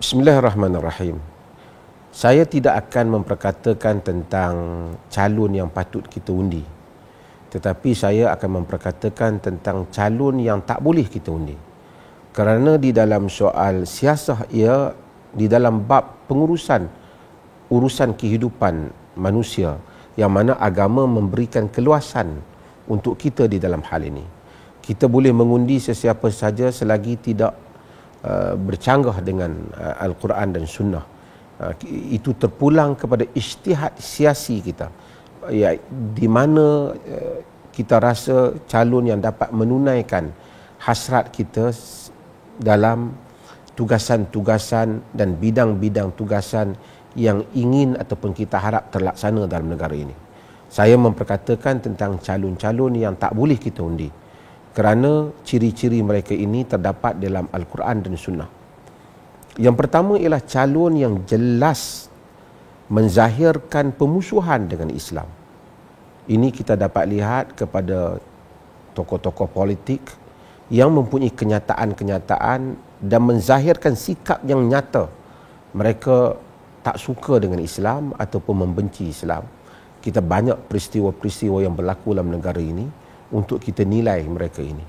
Bismillahirrahmanirrahim. Saya tidak akan memperkatakan tentang calon yang patut kita undi. Tetapi saya akan memperkatakan tentang calon yang tak boleh kita undi. Kerana di dalam soal siasah ia, di dalam bab urusan kehidupan manusia, yang mana agama memberikan keluasan untuk kita di dalam hal ini. Kita boleh mengundi sesiapa saja selagi tidak bercanggah dengan Al-Quran dan Sunnah. Itu terpulang kepada ijtihad siasi kita, ya, di mana kita rasa calon yang dapat menunaikan hasrat kita dalam tugasan-tugasan dan bidang-bidang tugasan yang ingin ataupun kita harap terlaksana dalam negara ini. Saya memperkatakan tentang calon-calon yang tak boleh kita undi, kerana ciri-ciri mereka ini terdapat dalam Al-Quran dan Sunnah. Yang pertama ialah calon yang jelas menzahirkan pemusuhan dengan Islam. Ini kita dapat lihat kepada tokoh-tokoh politik yang mempunyai kenyataan-kenyataan dan menzahirkan sikap yang nyata. Mereka tak suka dengan Islam ataupun membenci Islam. Kita banyak peristiwa-peristiwa yang berlaku dalam negara ini untuk kita nilai mereka ini.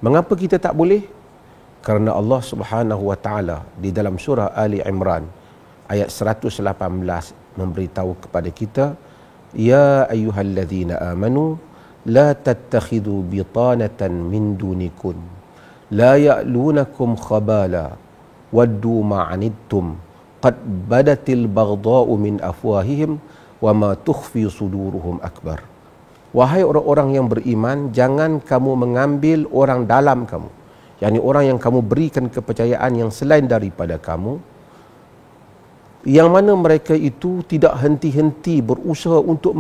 Mengapa kita tak boleh? Kerana Allah Subhanahu wa taala di dalam surah Ali Imran ayat 118 memberitahu kepada kita, ya ayyuhallazina amanu la tattakhidhu bitanatan min dunikum la ya'lunakum khabala waddu ma'anittum qad badatil baghdha'u min afwahihim wa ma tukhfi suduruhum akbar. Wahai orang-orang yang beriman, jangan kamu mengambil orang dalam kamu, yakni orang yang kamu berikan kepercayaan yang selain daripada kamu, yang mana mereka itu tidak henti-henti berusaha untuk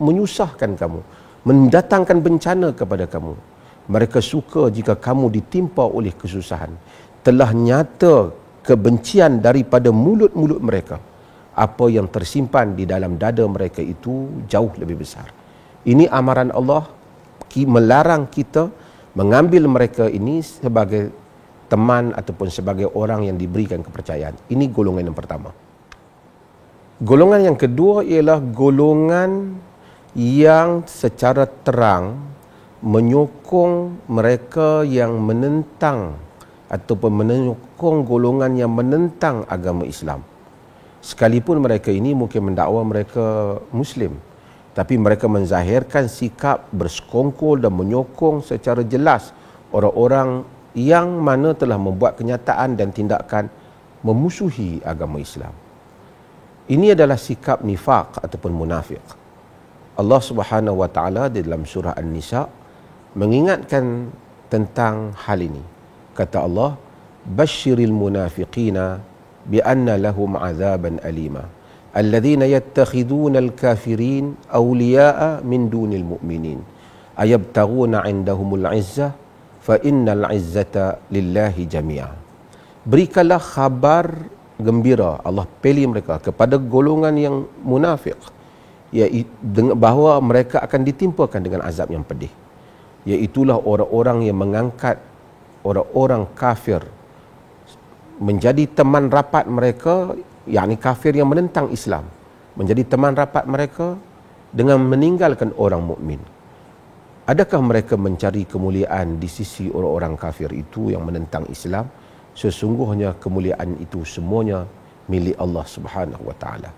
menyusahkan kamu, mendatangkan bencana kepada kamu. Mereka suka jika kamu ditimpa oleh kesusahan. Telah nyata kebencian daripada mulut-mulut mereka. Apa yang tersimpan di dalam dada mereka itu jauh lebih besar. Ini amaran Allah melarang kita mengambil mereka ini sebagai teman ataupun sebagai orang yang diberikan kepercayaan. Ini golongan yang pertama. Golongan yang kedua ialah golongan yang secara terang menyokong mereka yang menentang ataupun menyokong golongan yang menentang agama Islam. Sekalipun mereka ini mungkin mendakwa mereka Muslim, tapi mereka menzahirkan sikap bersekongkol dan menyokong secara jelas orang-orang yang mana telah membuat kenyataan dan tindakan memusuhi agama Islam. Ini adalah sikap nifaq ataupun munafik. Allah Subhanahu wa taala di dalam surah An-Nisa mengingatkan tentang hal ini. Kata Allah, "Basyiril munafiqina bi anna lahum 'adzaban alima. Alladzina yattakhiduna al-kafirin awliya'a min dunil mu'minin. Ayabtaghuna 'indahumul 'izzah fa innal 'izzata lillahi jami'a." Berikanlah khabar gembira, Allah pilih mereka kepada golongan yang munafik, bahawa mereka akan ditimpakan dengan azab yang pedih. Iaitulah orang-orang yang mengangkat orang-orang kafir menjadi teman rapat mereka, yakni kafir yang menentang Islam, menjadi teman rapat mereka dengan meninggalkan orang mukmin. Adakah mereka mencari kemuliaan di sisi orang-orang kafir itu yang menentang Islam? Sesungguhnya kemuliaan itu semuanya milik Allah Subhanahu wa taala.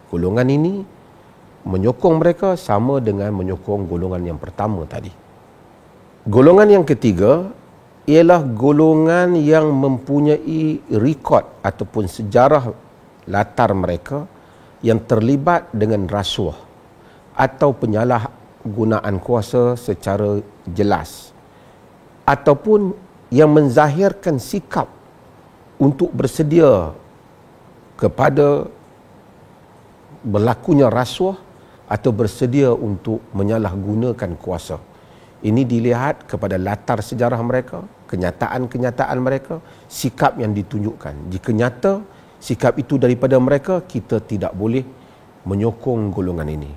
Golongan ini menyokong mereka sama dengan menyokong golongan yang pertama tadi. Golongan yang ketiga ialah golongan yang mempunyai rekod ataupun sejarah latar mereka yang terlibat dengan rasuah atau penyalahgunaan kuasa secara jelas, ataupun yang menzahirkan sikap untuk bersedia kepada berlakunya rasuah atau bersedia untuk menyalahgunakan kuasa. Ini dilihat kepada latar sejarah mereka, kenyataan-kenyataan mereka, sikap yang ditunjukkan. Jika nyata sikap itu daripada mereka, kita tidak boleh menyokong golongan ini.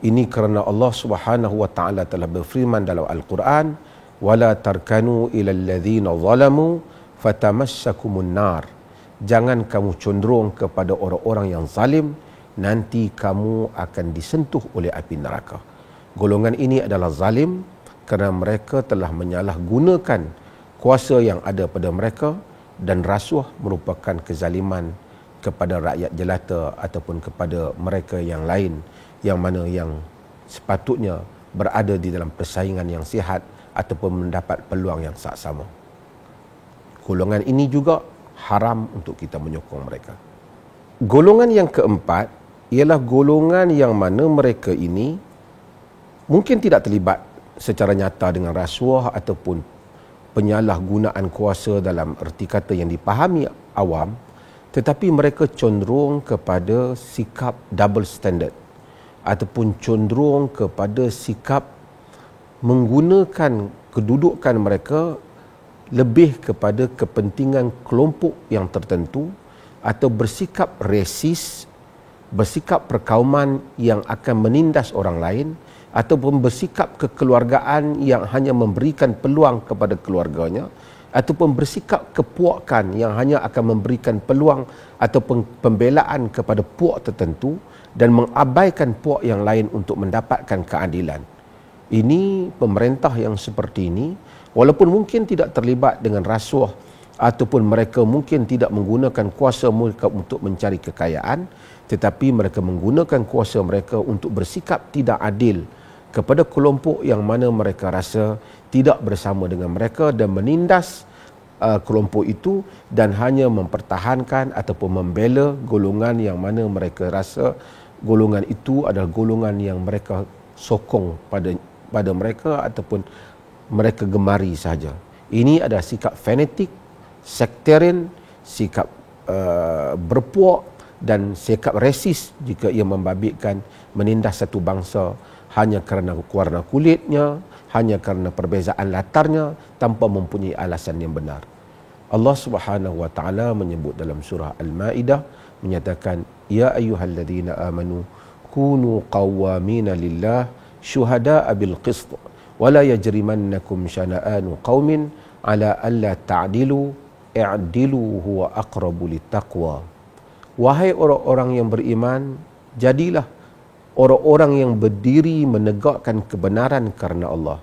Ini kerana Allah Subhanahu wa taala telah berfirman dalam Al-Quran, "Wala tarkanu ila alladhina zalamu fatamassakumun nar jangan kamu condong kepada orang-orang yang zalim, nanti kamu akan disentuh oleh api neraka. Golongan ini adalah zalim kerana mereka telah menyalahgunakan kuasa yang ada pada mereka, dan rasuah merupakan kezaliman kepada rakyat jelata ataupun kepada mereka yang lain yang mana yang sepatutnya berada di dalam persaingan yang sihat ataupun mendapat peluang yang sama. Golongan ini juga haram untuk kita menyokong mereka. Golongan yang keempat ialah golongan yang mana mereka ini mungkin tidak terlibat secara nyata dengan rasuah ataupun penyalahgunaan kuasa dalam erti kata yang dipahami awam, tetapi mereka cenderung kepada sikap double standard ataupun cenderung kepada sikap menggunakan kedudukan mereka lebih kepada kepentingan kelompok yang tertentu, atau bersikap resis, bersikap perkauman yang akan menindas orang lain, ataupun bersikap kekeluargaan yang hanya memberikan peluang kepada keluarganya, ataupun bersikap kepuakan yang hanya akan memberikan peluang ataupun pembelaan kepada puak tertentu dan mengabaikan puak yang lain untuk mendapatkan keadilan. Ini pemerintah yang seperti ini, walaupun mungkin tidak terlibat dengan rasuah ataupun mereka mungkin tidak menggunakan kuasa mereka untuk mencari kekayaan, tetapi mereka menggunakan kuasa mereka untuk bersikap tidak adil kepada kelompok yang mana mereka rasa tidak bersama dengan mereka dan menindas kelompok itu dan hanya mempertahankan ataupun membela golongan yang mana mereka rasa golongan itu adalah golongan yang mereka sokong pada mereka ataupun mereka gemari sahaja. Ini adalah sikap fanatik, sektarian, sikap berpuak dan sikap resis jika ia membabitkan menindas satu bangsa hanya kerana warna kulitnya, hanya kerana perbezaan latarnya tanpa mempunyai alasan yang benar. Allah Subhanahu wa taala menyebut dalam surah Al-Maidah menyatakan, ya ayyuhalladzina amanu kunu qawwamina lillah syuhada'a bil qist wa la yajrimannakum syana'anu qaumin ala alla ta'dilu i'dilu huwa aqrabu littaqwa. Wahai orang-orang yang beriman, jadilah orang-orang yang berdiri menegakkan kebenaran kerana Allah,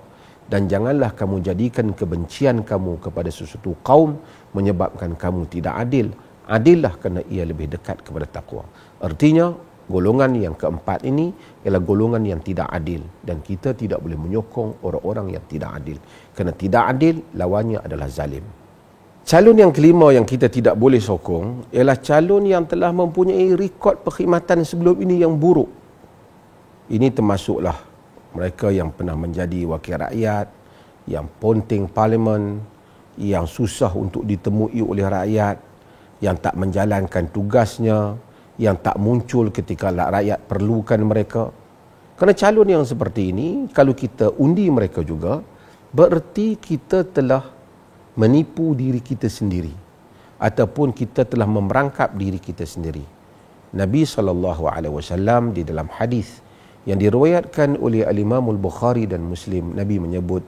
dan janganlah kamu jadikan kebencian kamu kepada sesuatu kaum menyebabkan kamu tidak adil. Adillah kerana ia lebih dekat kepada takwa. Artinya, golongan yang keempat ini ialah golongan yang tidak adil, dan kita tidak boleh menyokong orang-orang yang tidak adil. Kerana tidak adil, lawannya adalah zalim. Calon yang kelima yang kita tidak boleh sokong ialah calon yang telah mempunyai rekod perkhidmatan sebelum ini yang buruk. Ini termasuklah mereka yang pernah menjadi wakil rakyat, yang ponting parlimen, yang susah untuk ditemui oleh rakyat, yang tak menjalankan tugasnya, yang tak muncul ketika rakyat perlukan mereka. Kerana calon yang seperti ini, kalau kita undi mereka juga, bererti kita telah menipu diri kita sendiri ataupun kita telah memerangkap diri kita sendiri. Nabi SAW di dalam hadis yang diriwayatkan oleh Al-Imam Al-Bukhari dan Muslim, Nabi menyebut,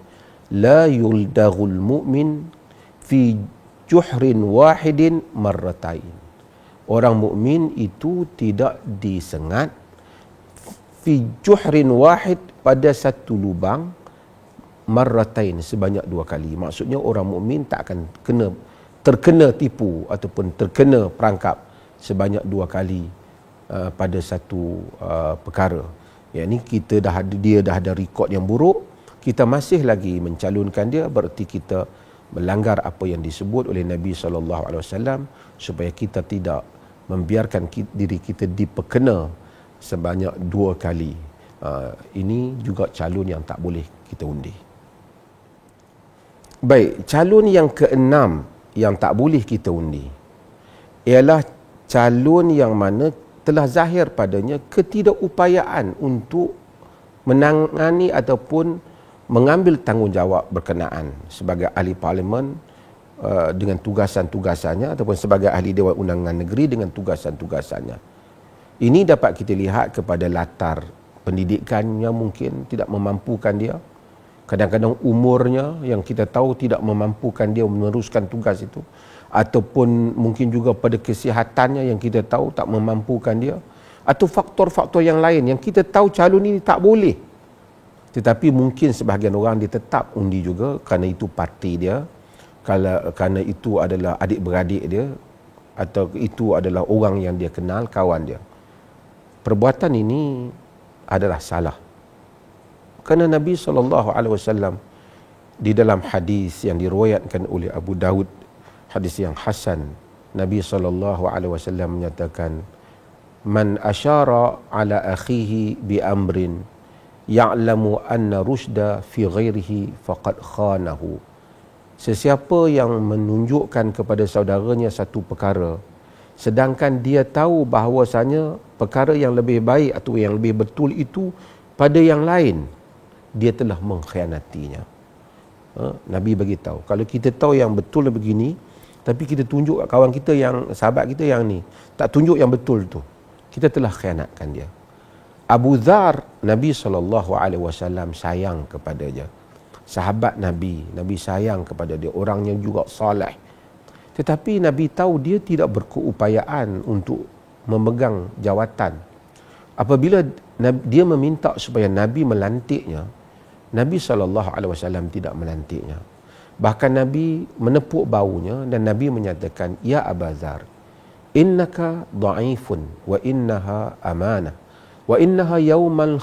la yuldaghul mu'min fi juhrin wahidin marratain. Orang mukmin itu tidak disengat fi juhrin wahid, pada satu lubang, marratain, sebanyak dua kali. Maksudnya orang mukmin tak akan terkena tipu ataupun terkena perangkap sebanyak dua kali pada satu perkara. Yang ini dia dah ada rekod yang buruk, kita masih lagi mencalonkan dia, berarti kita melanggar apa yang disebut oleh Nabi SAW supaya kita tidak membiarkan diri kita diperkena sebanyak dua kali. Ini juga calon yang tak boleh kita undi. Baik, calon yang keenam yang tak boleh kita undi ialah calon yang mana telah zahir padanya ketidakupayaan untuk menangani ataupun mengambil tanggungjawab berkenaan sebagai ahli parlimen dengan tugasan-tugasannya ataupun sebagai ahli Dewan Undangan Negeri dengan tugasan-tugasannya. Ini dapat kita lihat kepada latar pendidikannya mungkin tidak memampukan dia. Kadang-kadang umurnya yang kita tahu tidak memampukan dia meneruskan tugas itu. ataupun mungkin juga pada kesihatannya yang kita tahu tak memampukan dia, atau faktor-faktor yang lain yang kita tahu calon ini tak boleh, tetapi mungkin sebahagian orang dia tetap undi juga kerana itu parti dia, kerana itu adalah adik-beradik dia, atau itu adalah orang yang dia kenal, kawan dia. Perbuatan ini adalah salah. Kerana Nabi SAW di dalam hadis yang diriwayatkan oleh Abu Daud, hadis yang hasan, Nabi SAW menyatakan, man asyara ala akhihi bi amrin ya'lamu anna rusyda fi ghairihi faqad khanahu. Sesiapa yang menunjukkan kepada saudaranya satu perkara sedangkan dia tahu bahawasanya perkara yang lebih baik atau yang lebih betul itu pada yang lain, dia telah mengkhianatinya. Nabi bagi tahu, kalau kita tahu yang betul begini tapi kita tunjuk kawan kita yang sahabat kita yang ni tak tunjuk yang betul tu, kita telah khianatkan dia. Abu Dhar, Nabi SAW sayang kepada dia. Sahabat Nabi sayang kepada dia, orang yang juga salih. Tetapi Nabi tahu dia tidak berkeupayaan untuk memegang jawatan. Apabila dia meminta supaya Nabi melantiknya, Nabi SAW tidak melantiknya. Bahkan Nabi menepuk baunya dan Nabi menyatakan, ya Abu Dhar, innaka dha'ifun wa innaha amanah wa innaha yawmal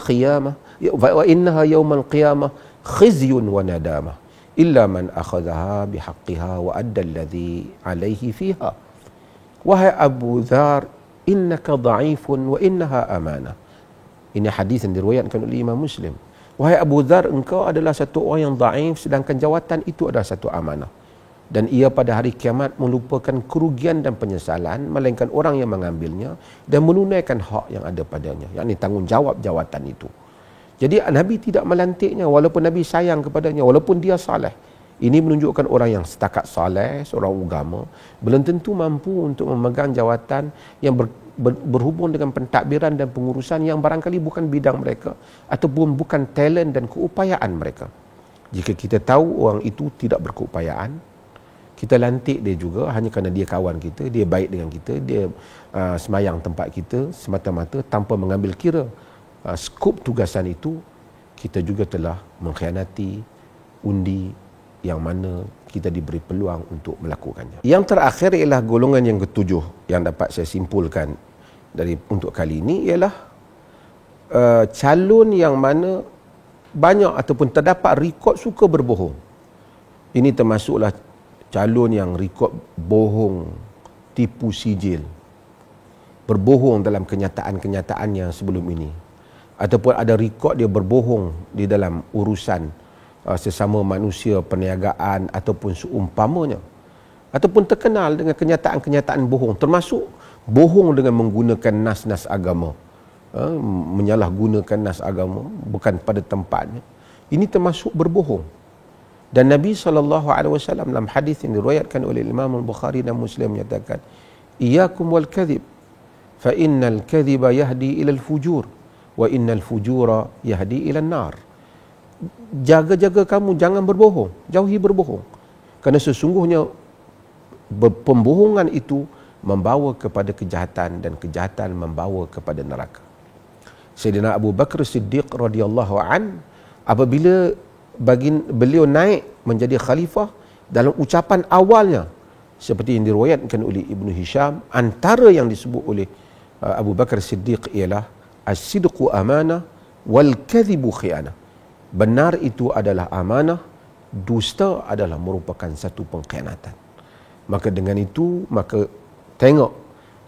qiyamah khizyun wa nadamah illa man akhadhaha bihaqqiha wa adda alladhi alayhi fiha. Wahai Abu Dhar, innaka dha'ifun wa innaha amanah. Ini hadis yang diriwayatkan oleh Imam Muslim. Wahai Abu Dhar, engkau adalah satu orang yang dhaif sedangkan jawatan itu adalah satu amanah. Dan ia pada hari kiamat melupakan kerugian dan penyesalan, melainkan orang yang mengambilnya dan menunaikan hak yang ada padanya, yakni tanggungjawab jawatan itu. Jadi Nabi tidak melantiknya walaupun Nabi sayang kepadanya, walaupun dia saleh. Ini menunjukkan orang yang setakat saleh, seorang agama, belum tentu mampu untuk memegang jawatan yang berhubung dengan pentadbiran dan pengurusan yang barangkali bukan bidang mereka ataupun bukan talent dan keupayaan mereka. Jika kita tahu orang itu tidak berkeupayaan, kita lantik dia juga hanya kerana dia kawan kita, dia baik dengan kita, dia semayang tempat kita semata-mata tanpa mengambil kira skop tugasan itu, kita juga telah mengkhianati undi yang mana kita diberi peluang untuk melakukannya. Yang terakhir ialah golongan yang ketujuh yang dapat saya simpulkan untuk kali ini ialah calon yang mana banyak ataupun terdapat rekod suka berbohong. Ini termasuklah calon yang rekod bohong, tipu sijil, berbohong dalam kenyataan-kenyataan yang sebelum ini, ataupun ada rekod dia berbohong di dalam urusan sesama manusia, perniagaan ataupun seumpamanya, ataupun terkenal dengan kenyataan-kenyataan bohong, termasuk bohong dengan menggunakan nas-nas agama, menyalahgunakan nas agama bukan pada tempatnya. Ini termasuk berbohong. Dan Nabi SAW dalam hadis yang diriwayatkan oleh Imam Al-Bukhari dan Muslim menyatakan, iyyakum wal kadhib fa innal kadhiba yahdi ila al-fujur wa innal fujura yahdi ila an-nar. Jaga-jaga kamu jangan berbohong, jauhi berbohong, kerana sesungguhnya pembohongan itu membawa kepada kejahatan dan kejahatan membawa kepada neraka. Sayyidina Abu Bakar Siddiq radhiyallahu an, apabila beliau naik menjadi khalifah, dalam ucapan awalnya seperti yang diriwayatkan oleh Ibnu Hisham, antara yang disebut oleh Abu Bakar Siddiq ialah as-sidqu amanah wal kadhibu khianah. Benar itu adalah amanah, dusta adalah merupakan satu pengkhianatan. Maka dengan itu, maka tengok,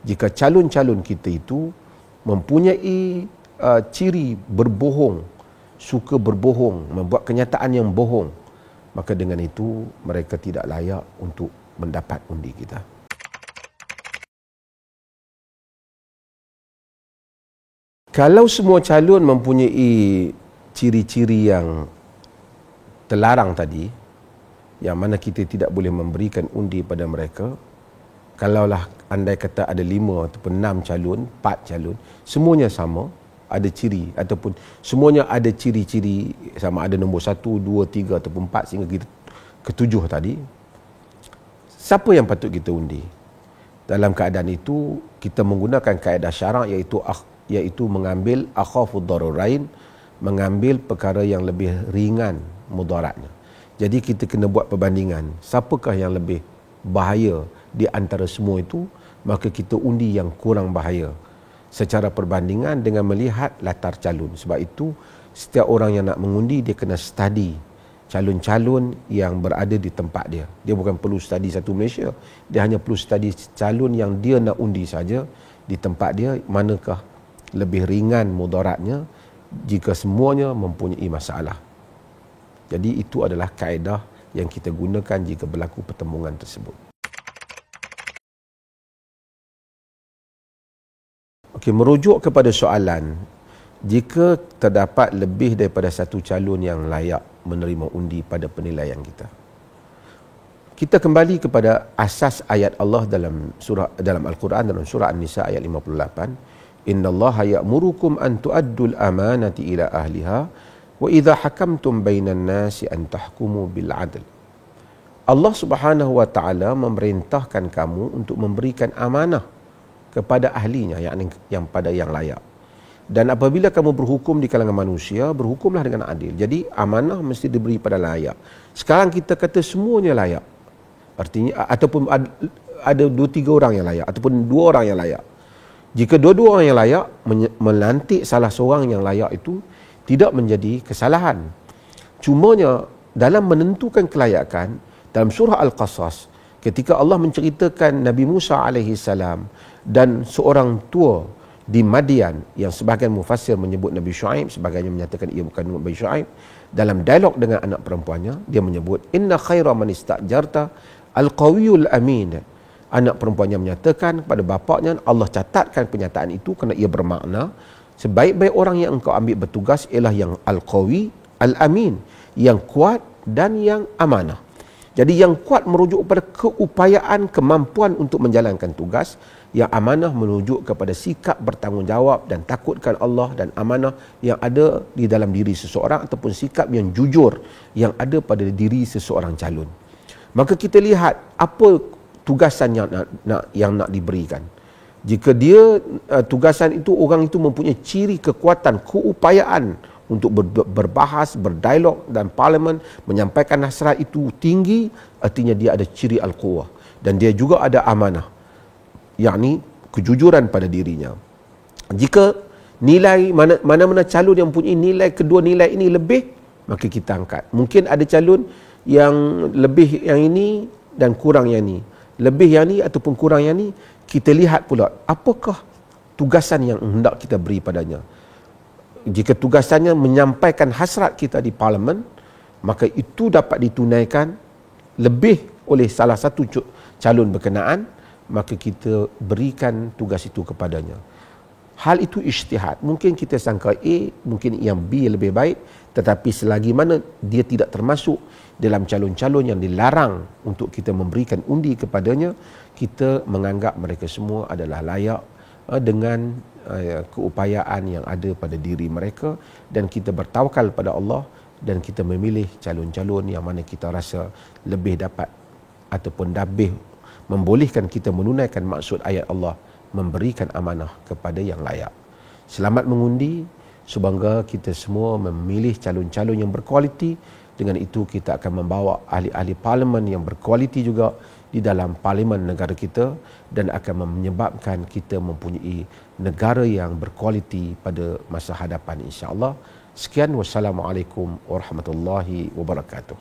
jika calon-calon kita itu mempunyai ciri berbohong, suka berbohong, membuat kenyataan yang bohong, maka dengan itu mereka tidak layak untuk mendapat undi kita. Kalau semua calon mempunyai ciri-ciri yang terlarang tadi, yang mana kita tidak boleh memberikan undi pada mereka, kalaulah andai kata ada 5 ataupun 6 calon, 4 calon, semuanya sama, ada ciri ataupun semuanya ada ciri-ciri sama, ada nombor 1, 2, 3 ataupun 4 sehingga kita ke-7 tadi, Siapa yang patut kita undi? Dalam keadaan itu, kita menggunakan kaedah syarak iaitu mengambil akhafud dararain, mengambil perkara yang lebih ringan mudaratnya. Jadi kita kena buat perbandingan, siapakah yang lebih bahaya di antara semua itu, maka kita undi yang kurang bahaya secara perbandingan dengan melihat latar calon. Sebab itu setiap orang yang nak mengundi, dia kena study calon-calon yang berada di tempat dia. Dia bukan perlu study satu Malaysia, dia hanya perlu study calon yang dia nak undi saja di tempat dia, manakah lebih ringan mudaratnya jika semuanya mempunyai masalah. Jadi itu adalah kaedah yang kita gunakan jika berlaku pertembungan tersebut. Okey, merujuk kepada soalan, jika terdapat lebih daripada satu calon yang layak menerima undi pada penilaian kita, kita kembali kepada asas ayat Allah dalam Al-Quran, dalam surah An-Nisa ayat 58. Innallaha ya'murukum an tu'addul amanati ila ahliha wa idza hakamtum bainan nasi an tahkumu bil 'adl. Allah Subhanahu wa taala memerintahkan kamu untuk memberikan amanah kepada ahlinya, yang pada yang layak. Dan apabila kamu berhukum di kalangan manusia, berhukumlah dengan adil. Jadi amanah mesti diberi pada layak. Sekarang kita kata semuanya layak. Artinya ataupun ada 2-3 orang yang layak ataupun 2 orang yang layak. Jika 2 orang yang layak melantik salah seorang yang layak itu tidak menjadi kesalahan. Cumanya dalam menentukan kelayakan, dalam surah Al-Qasas, ketika Allah menceritakan Nabi Musa alaihi salam dan seorang tua di Madian, yang sebahagian mufassir menyebut Nabi Shu'aib, sebahagian menyatakan ia bukan Nabi Shu'aib, dalam dialog dengan anak perempuannya, dia menyebut inna khaira man istajarta al-qawiyul amin. Anak perempuannya menyatakan kepada bapaknya, Allah catatkan pernyataan itu kerana ia bermakna sebaik-baik orang yang engkau ambil bertugas ialah yang al-qawi, al-amin, yang kuat dan yang amanah. Jadi yang kuat merujuk kepada keupayaan, kemampuan untuk menjalankan tugas. Yang amanah merujuk kepada sikap bertanggungjawab dan takutkan Allah dan amanah yang ada di dalam diri seseorang, ataupun sikap yang jujur yang ada pada diri seseorang calon. Maka kita lihat apa tugasan yang nak diberikan. Jika dia tugasan itu, orang itu mempunyai ciri kekuatan, keupayaan untuk berbahas, berdialog dan parlimen, menyampaikan nasihat itu tinggi, artinya dia ada ciri al-quwah dan dia juga ada amanah, yakni kejujuran pada dirinya. Jika nilai mana-mana calon yang mempunyai nilai, kedua nilai ini lebih, maka kita angkat. Mungkin ada calon yang lebih yang ini dan kurang yang ini, lebih yang ini ataupun kurang yang ini. Kita lihat pula apakah tugasan yang hendak kita beri padanya. Jika tugasannya menyampaikan hasrat kita di parlimen, maka itu dapat ditunaikan lebih oleh salah satu calon berkenaan, maka kita berikan tugas itu kepadanya. Hal itu ijtihad. Mungkin kita sangka A, mungkin yang B lebih baik, tetapi selagi mana dia tidak termasuk dalam calon-calon yang dilarang untuk kita memberikan undi kepadanya, kita menganggap mereka semua adalah layak dengan keupayaan yang ada pada diri mereka, dan kita bertawakal pada Allah dan kita memilih calon-calon yang mana kita rasa lebih dapat ataupun lebih membolehkan kita menunaikan maksud ayat Allah, memberikan amanah kepada yang layak. Selamat mengundi, semoga kita semua memilih calon-calon yang berkualiti. Dengan itu kita akan membawa ahli-ahli parlimen yang berkualiti juga di dalam parlimen negara kita, dan akan menyebabkan kita mempunyai negara yang berkualiti pada masa hadapan, insya-Allah. Sekian, wassalamualaikum warahmatullahi wabarakatuh.